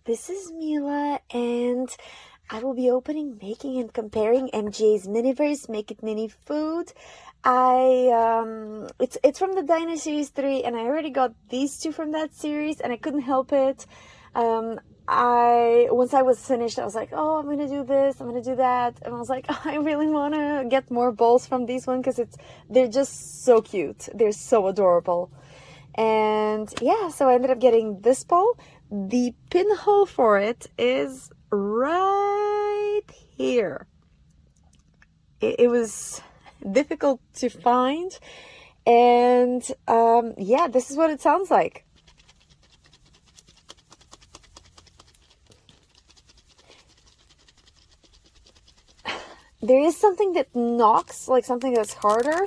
this is Mila, and I will be opening, making, and comparing MJ's Miniverse, Make It Mini Food. It's from the Dino Series 3, and I already got these two from that series, and I couldn't help it. Once I was finished, I was like, oh, I'm gonna do this, I'm gonna do that, and I was like, oh, I really wanna get more bowls from these one because they're just so cute. They're so adorable. And yeah, so I ended up getting this bowl. The pinhole for it is right here. It was difficult to find, and yeah, this is what it sounds like. There is something that knocks, like something that's harder,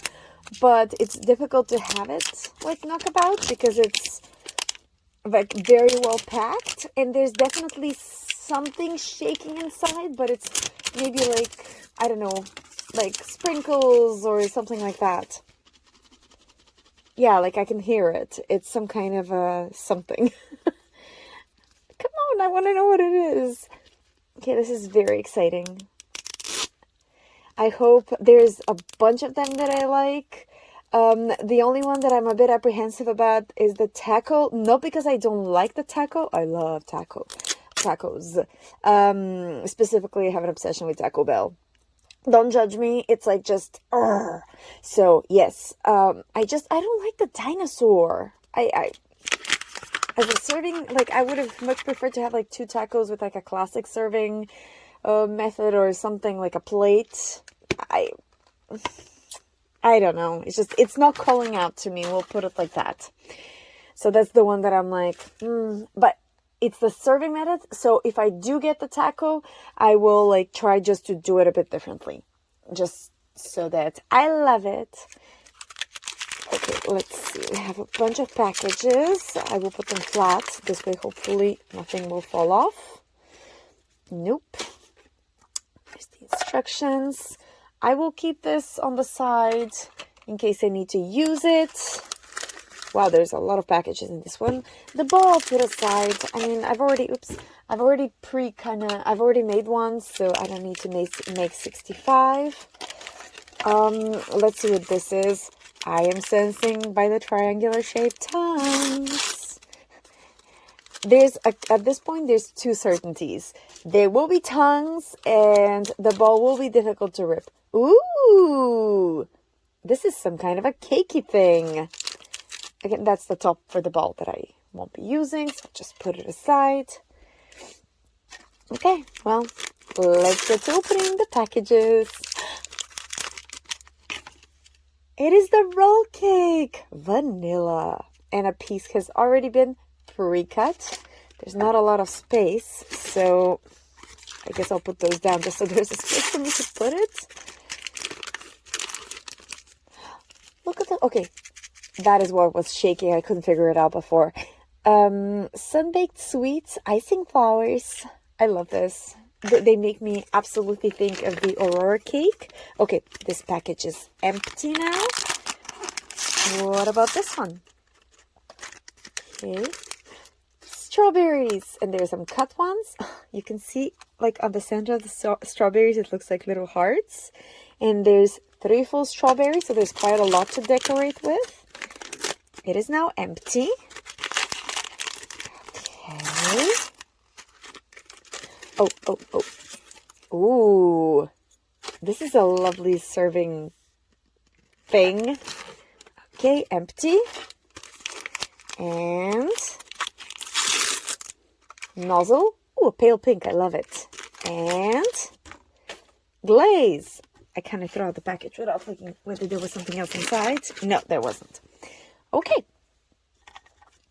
but it's difficult to have it like knock about because it's like very well packed, and there's definitely something shaking inside, but it's maybe like, I don't know, like sprinkles or something like that. Yeah, like I can hear it. It's some kind of something. Come on, I want to know what it is. Okay, this is very exciting. I hope there's a bunch of them that I like. The only one that I'm a bit apprehensive about is the taco. Not because I don't like the taco. I love tacos. Specifically, I have an obsession with Taco Bell. Don't judge me. It's like just, so yes. I don't like the dinosaur. As a serving, like I would have much preferred to have like 2 tacos with like a classic serving method or something like a plate. I don't know. It's not calling out to me. We'll put it like that. So that's the one that I'm like, but it's the serving method. So if I do get the taco, I will like try just to do it a bit differently. Just so that I love it. Okay, let's see. We have a bunch of packages. I will put them flat. This way, hopefully, nothing will fall off. Nope. There's the instructions. I will keep this on the side in case I need to use it. Wow, there's a lot of packages in this one. The bowl I'll put aside. I mean, I've already made one, so I don't need to make 65. Let's see what this is. I am sensing by the triangular shaped tongues. At this point, there's 2 certainties. There will be tongues, and the ball will be difficult to rip. Ooh! This is some kind of a cakey thing. Again, that's the top for the ball that I won't be using, so I'll just put it aside. Okay, well, let's get to opening the packages. It is the roll cake, vanilla, and a piece has already been pre-cut. There's not a lot of space, so I guess I'll put those down just so there's a space for me to put it. Look at that. Okay, that is what was shaking. I couldn't figure it out before. Sun-baked sweets, icing flowers. I love this. They make me absolutely think of the Aurora cake. Okay, this package is empty now. What about this one? Okay. Strawberries. And there's some cut ones. You can see, like, on the center of the strawberries, it looks like little hearts. And there's 3 full strawberries, so there's quite a lot to decorate with. It is now empty. Okay. Oh. Ooh. This is a lovely serving thing. Okay, empty. And nozzle. Ooh, pale pink. I love it. And glaze. I kind of threw out the package without thinking whether there was something else inside. No, there wasn't. Okay.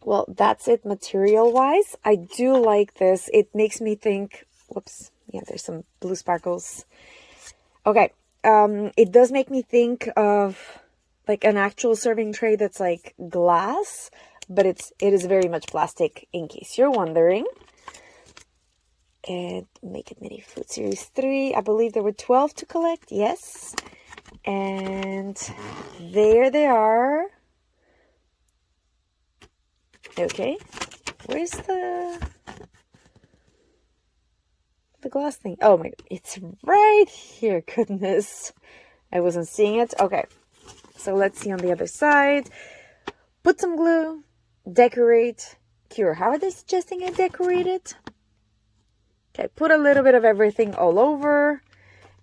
Well, that's it material-wise. I do like this. It makes me think... Whoops. Yeah, there's some blue sparkles. Okay. It does make me think of like an actual serving tray that's like glass, but it is very much plastic, in case you're wondering. And Make It Mini Food Series 3. I believe there were 12 to collect. Yes. And there they are. Okay. Where's the... the glass thing? Oh my, it's right here. Goodness. I wasn't seeing it. Okay. So let's see on the other side. Put some glue, decorate, cure. How are they suggesting I decorate it? Okay, put a little bit of everything all over.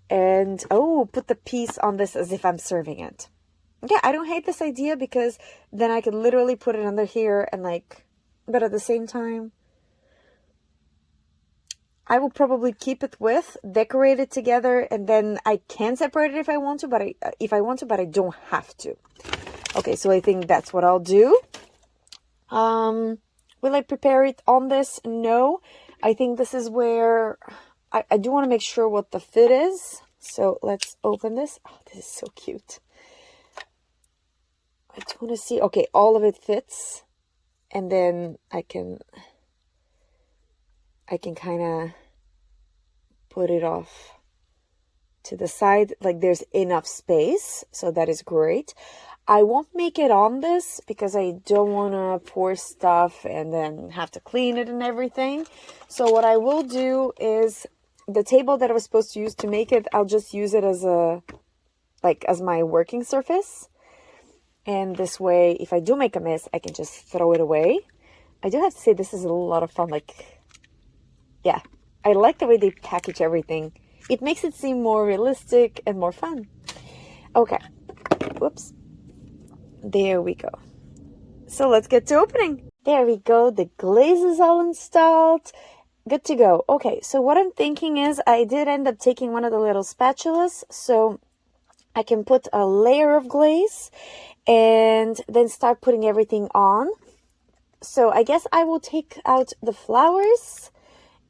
And, oh, put the piece on this as if I'm serving it. Yeah, I don't hate this idea because then I could literally put it under here and like, but at the same time, I will probably keep it with, decorate it together, and then I can separate it if I want to, but I don't have to. Okay, so I think that's what I'll do. Will I prepare it on this? No. I think this is where I do want to make sure what the fit is. So let's open this. Oh, this is so cute. I do want to see. Okay, all of it fits. And then I can kind of put it off to the side. Like there's enough space. So that is great. I won't make it on this because I don't want to pour stuff and then have to clean it and everything. So what I will do is the table that I was supposed to use to make it, I'll just use it as as my working surface. And this way, if I do make a mess, I can just throw it away. I do have to say this is a lot of fun. Like, yeah, I like the way they package everything. It makes it seem more realistic and more fun. Okay. Whoops. There we go. So let's get to opening. There we go. The glaze is all installed. Good to go. Okay, so what I'm thinking is I did end up taking one of the little spatulas so I can put a layer of glaze and then start putting everything on. So I guess I will take out the flowers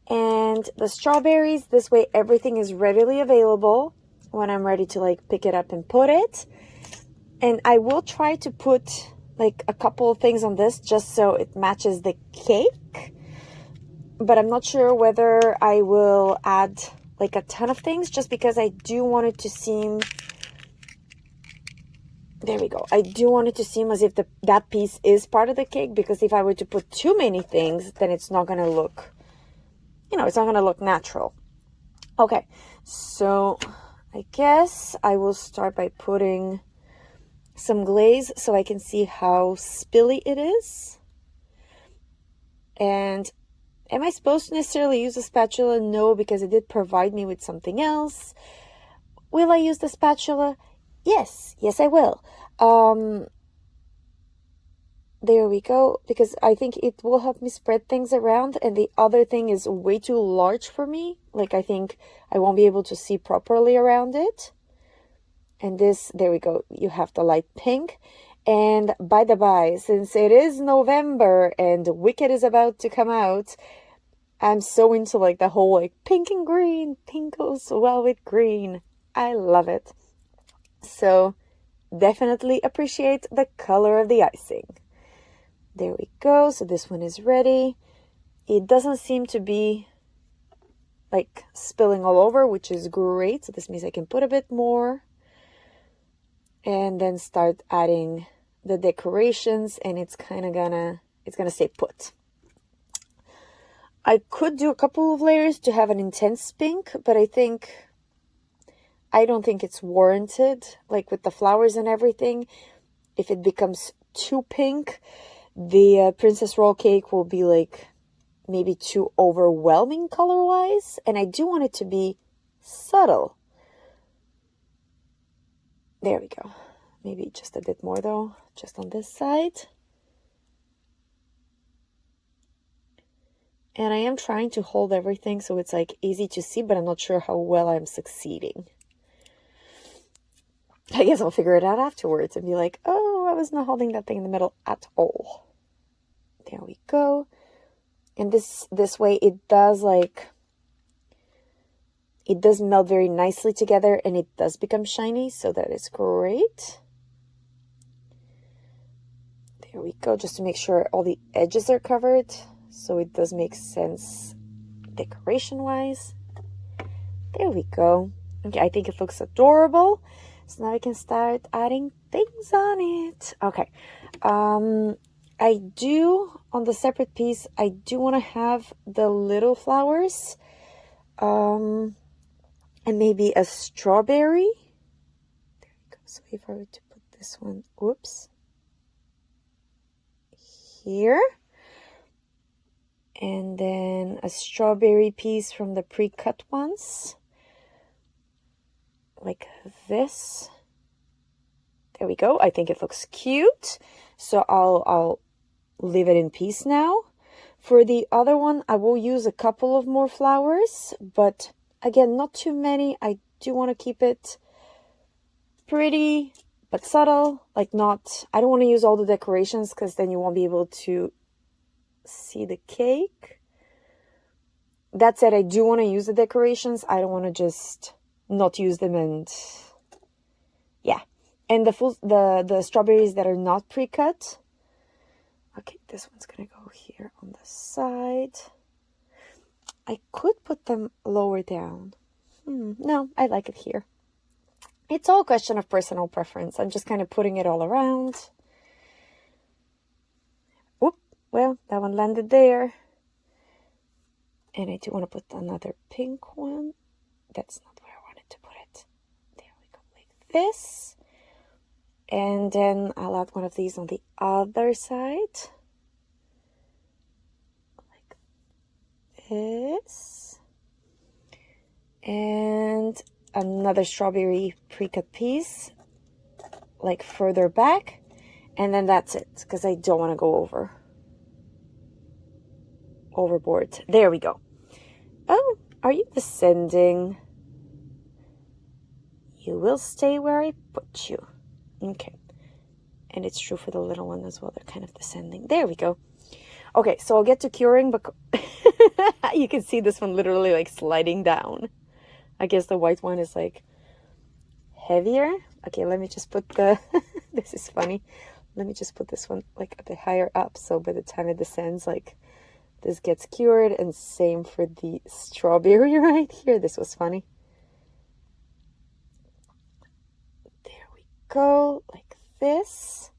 and the strawberries. This way everything is readily available when I'm ready to like pick it up and put it. And I will try to put like a couple of things on this just so it matches the cake. But I'm not sure whether I will add like a ton of things just because I do want it to seem... There we go. I do want it to seem as if that piece is part of the cake, because if I were to put too many things, then it's not going to look, it's not going to look natural. Okay, so I guess I will start by putting some glaze so I can see how spilly it is. And am I supposed to necessarily use a spatula? No, because it did provide me with something else. Will I use the spatula? Yes, I will. There we go, because I think it will help me spread things around, and the other thing is way too large for me. Like, I think I won't be able to see properly around it. And this, there we go, you have the light pink. And by the by, since it is November and Wicked is about to come out, I'm so into like the whole like pink and green, pink goes well with green. I love it. So definitely appreciate the color of the icing. There we go. So this one is ready. It doesn't seem to be like spilling all over, which is great. So this means I can put a bit more and then start adding the decorations, and it's gonna stay put. I could do a couple of layers to have an intense pink, but I don't think it's warranted, like with the flowers and everything. If it becomes too pink, the princess roll cake will be like maybe too overwhelming color-wise, and I do want it to be subtle. There we go. Maybe just a bit more though, just on this side. And I am trying to hold everything so it's like easy to see, but I'm not sure how well I'm succeeding. I guess I'll figure it out afterwards and be like, oh, I was not holding that thing in the middle at all. There we go. And this way it does meld very nicely together, and it does become shiny, so that is great. There we go, just to make sure all the edges are covered, so it does make sense decoration-wise. There we go. Okay, I think it looks adorable. So now I can start adding things on it. Okay. I do, on the separate piece, I do want to have the little flowers. And maybe a strawberry. There we go. So if I were to put this one, whoops, here. And then a strawberry piece from the pre-cut ones. Like this. There we go. I think it looks cute. So I'll leave it in peace now. For the other one, I will use a couple of more flowers, but again, not too many. I do want to keep it pretty, but subtle. Like not, I don't want to use all the decorations because then you won't be able to see the cake. That said, I do want to use the decorations. I don't want to just not use them and yeah. And the strawberries that are not pre-cut. Okay, this one's gonna go here on the side. I could put them lower down. No, I like it here. It's all a question of personal preference. I'm just kind of putting it all around. Whoop, well, that one landed there. And I do want to put another pink one. That's not where I wanted to put it. There we go, like this. And then I'll add one of these on the other side. Like this. And another strawberry pre-cut piece. Like further back. And then that's it. Because I don't want to go overboard. There we go. Oh, are you descending? You will stay where I put you. Okay, and it's true for the little one as well. They're kind of descending. There we go. Okay, so I'll get to curing, but you can see this one literally like sliding down. I guess the white one is like heavier. Okay, let me just put the, this is funny. Let me just put this one like a bit higher up. So by the time it descends, like this gets cured, and same for the strawberry right here. This was funny. Go like this.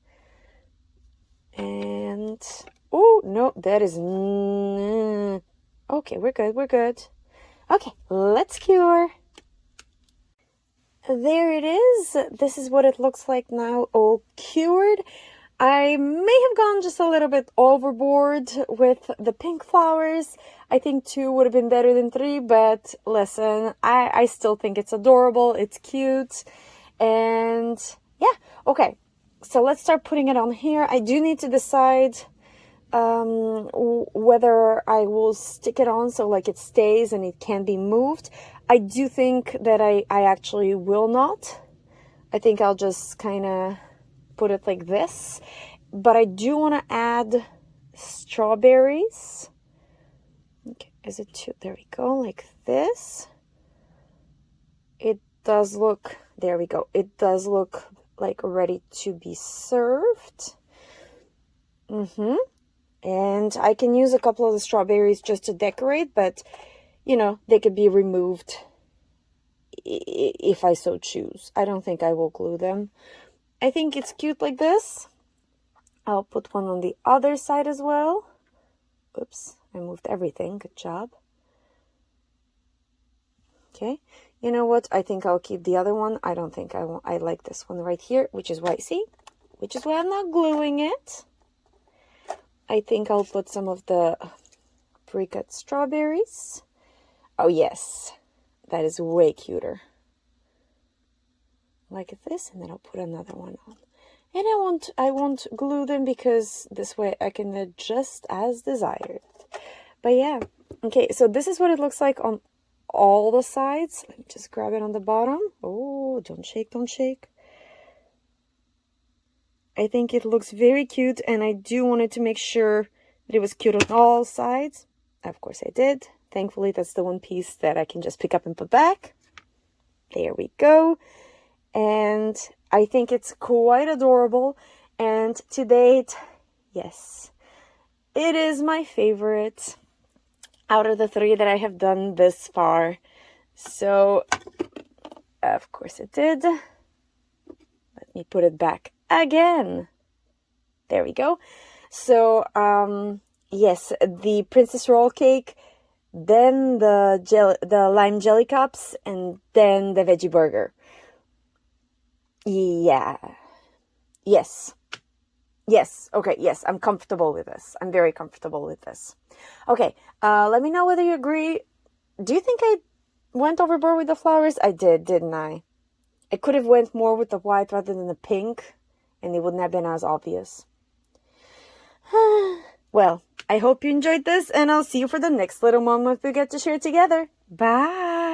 And oh no, that is okay, we're good. Okay, let's cure. There it is. This is what it looks like now, all cured. I may have gone just a little bit overboard with the pink flowers. I think 2 would have been better than 3, but listen, I still think it's adorable. It's cute. And yeah, okay, so let's start putting it on here. I do need to decide whether I will stick it on so like it stays and it can be moved. I do think that I actually will not. I think I'll just kind of put it like this. But I do want to add strawberries. Okay, is it 2? There we go, like this. It does look... There we go. It does look like ready to be served. And I can use a couple of the strawberries just to decorate, but, you know, they could be removed if I so choose. I don't think I will glue them. I think it's cute like this. I'll put one on the other side as well. Oops, I moved everything. Good job. Okay. You know what? I think I'll keep the other one. I don't think I want. I like this one right here, which is why, see? Which is why I'm not gluing it. I think I'll put some of the pre-cut strawberries. Oh, yes. That is way cuter. Like this, and then I'll put another one on. And I won't glue them because this way I can adjust as desired. But yeah. Okay, so this is what it looks like on all the sides. Let me just grab it on the bottom. Oh, don't shake, don't shake. I think it looks very cute, and I do wanted to make sure that it was cute on all sides. Of course I did. Thankfully, that's the one piece that I can just pick up and put back. There we go. And I think it's quite adorable. And to date, yes, it is my favorite out of the 3 that I have done this far. So, of course it did. Let me put it back again. There we go. So, yes, the Princess Roll cake then the lime jelly cups, and then the veggie burger. Yeah. Yes. Yes. Okay. Yes. I'm comfortable with this. I'm very comfortable with this. Okay. Let me know whether you agree. Do you think I went overboard with the flowers? I did, didn't I? I could have went more with the white rather than the pink, and it wouldn't have been as obvious. Well, I hope you enjoyed this, and I'll see you for the next little moment we get to share together. Bye!